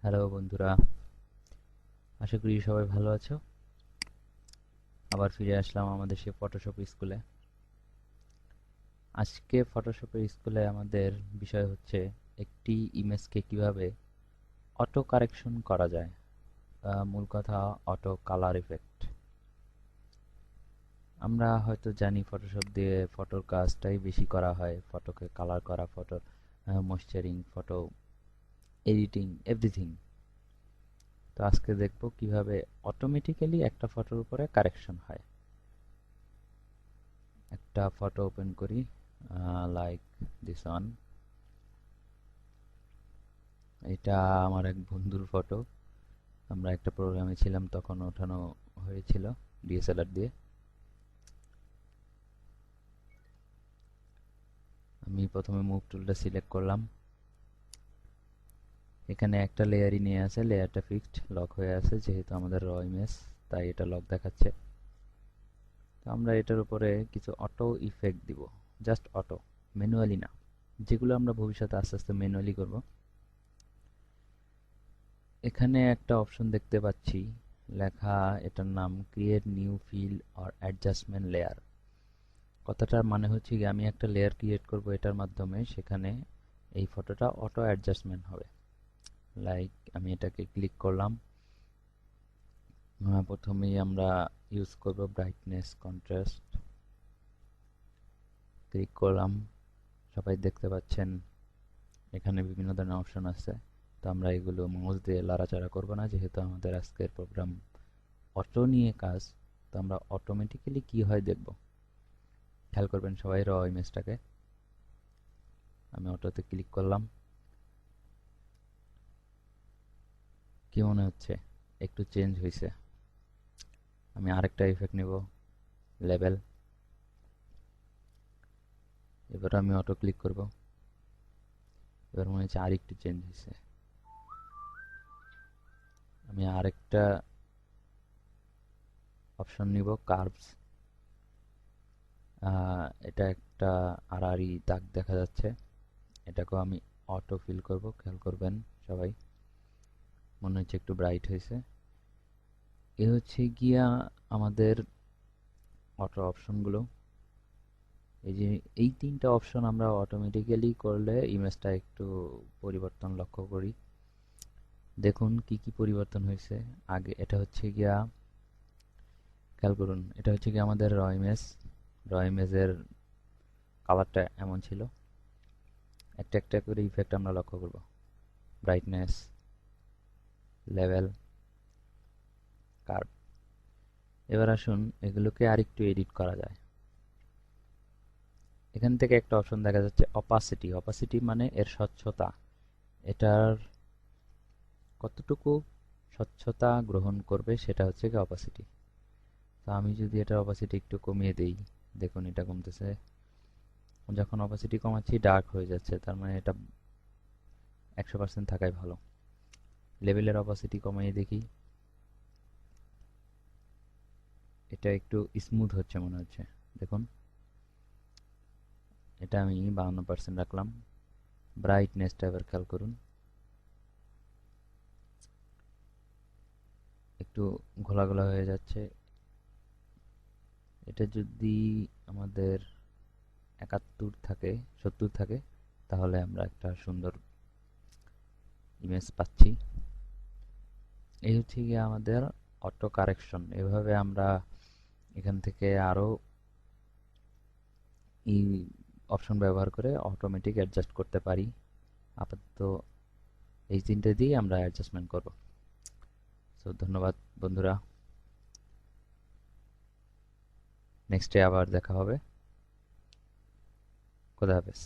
Hello বন্ধুরা, আশা করি সবাই ভালো আছো। আবার ফিরে আসলাম আমাদের সেই ফটোশপ স্কুলে। আজকে ফটোশপের স্কুলে আমাদের বিষয় হচ্ছে একটি ইমেজকে কিভাবে অটো কারেকশন করা যায়। মূল কথা, অটো কালার ইফেক্ট। আমরা হয়তো জানি ফটোশপ দিয়ে ফটোর কাজটাই বেশি করা হয়, ফটোকে কালার করা, ফটো ময়েশ্চারিং, ফটো এডিটিং, এভরিথিং। তো আজকে দেখবো কিভাবে অটোমেটিক্যালি একটা ফটোর উপরে কারেকশন হয়। একটা ফটো ওপেন করি, লাইক দিস ওয়ান। এটা আমার এক বন্ধুর ফটো। আমরা একটা প্রোগ্রামে ছিলাম, তখন ওঠানো হয়েছিল ডিএসএলআর দিয়ে। আমি প্রথমে মুভ টুলটা সিলেক্ট করলাম। এখানে একটা লেয়ারই নিয়ে আছে, লেয়ারটা ফিক্সড লক হয়ে আছে, যেহেতু আমাদের র ইমেজ তাই এটা লক দেখাচ্ছে। তো আমরা এটার উপরে কিছু অটো ইফেক্ট দিব, জাস্ট অটো, ম্যানুয়ালি না, যেগুলো আমরা ভবিষ্যতে আস্তে আস্তে ম্যানুয়ালি করব। এখানে একটা অপশন দেখতে পাচ্ছি লেখা, এটার নাম create new fill or adjustment layer. কথাটার মানে হচ্ছে কি, আমি একটা লেয়ার ক্রিয়েট করব এটার মাধ্যমে, সেখানে এই ফটোটা অটো অ্যাডজাস্টমেন্ট হবে। লাইক আমি এটাকে ক্লিক করলাম। প্রথমেই আমরা ইউজ করব ব্রাইটনেস কন্ট্রাস্ট। ক্লিক করলাম। সবাই দেখতে পাচ্ছেন এখানে বিভিন্ন ধরনের অপশন আছে। তো আমরা এগুলো মাউস দিয়ে লাড়াচাড়া করব না, যেহেতু আমাদের আজকের প্রোগ্রাম অটো নিয়ে কাজ। তো আমরা অটোমেটিক্যালি কি হয় দেখব। খেয়াল করবেন সবাই র ইমেজটাকে। আমি অটোতে ক্লিক করলাম। কি মনে হচ্ছে? একটু চেঞ্জ হয়েছে। আমি আরেকটা ইফেক্ট নেব, লেভেল। এবার আমি অটো ক্লিক করব। এবার মনে হচ্ছে আরেকটু চেঞ্জ হয়েছে। আমি আরেকটা অপশন নিব, কার্ভস। এটা একটা আড়াআড়ি দাগ দেখা যাচ্ছে, এটাকেও আমি অটো ফিল করব। খেয়াল করবেন সবাই, মনে হচ্ছে একটু ব্রাইট হয়েছে। এ হচ্ছে গিয়া আমাদের অটো অপশনগুলো। এই যে এই তিনটা অপশন আমরা অটোমেটিক্যালি করলে ইমেজটা একটু পরিবর্তন লক্ষ্য করি। দেখুন কি কি পরিবর্তন হয়েছে। আগে এটা হচ্ছে গিয়া, খেয়াল করুন, এটা হচ্ছে গিয়া আমাদের র ইমেজ। র ইমেজের কালারটা এমন ছিল। একটা একটা করে ইফেক্ট আমরা লক্ষ্য করব, ব্রাইটনেস, লেভেল, কার্ভ। এবার আসুন এগুলোকে আরেকটু এডিট করা যায়। এখান থেকে একটা অপশন দেখা যাচ্ছে অপাসিটি। অপাসিটি মানে এর স্বচ্ছতা, এটার কতটুকু স্বচ্ছতা গ্রহণ করবে সেটা হচ্ছে কি অপাসিটি। তো আমি যদি এটার অপাসিটি একটু কমিয়ে দেই, দেখুন এটা কমতেছে। যখন অপাসিটি কমাচ্ছি ডার্ক হয়ে যাচ্ছে, তার মানে এটা 100% থাকাই ভালো। লেভেলের অপাসিটি কমিয়ে দেখি, এটা একটু স্মুথ হচ্ছে মনে হচ্ছে। দেখুন এটা আমি 52% রাখলাম। ব্রাইটনেসটা এবার খেয়াল করুন, একটু ঘোলা ঘোলা হয়ে যাচ্ছে। এটা যদি আমাদের 71 থাকে, 70 থাকে, তাহলে আমরা একটা সুন্দর ইমেজ পাচ্ছি। এই হচ্ছে গিয়ে আমাদের অটো কারেকশন। এভাবে আমরা এখান থেকে আরো এই অপশন ব্যবহার করে অটোমেটিক অ্যাডজাস্ট করতে পারি। আপাতত এই তিনটে দিয়ে আমরা অ্যাডজাস্টমেন্ট করব। সো ধন্যবাদ বন্ধুরা, নেক্সটে আবার দেখা হবে। খোদা হাফেজ।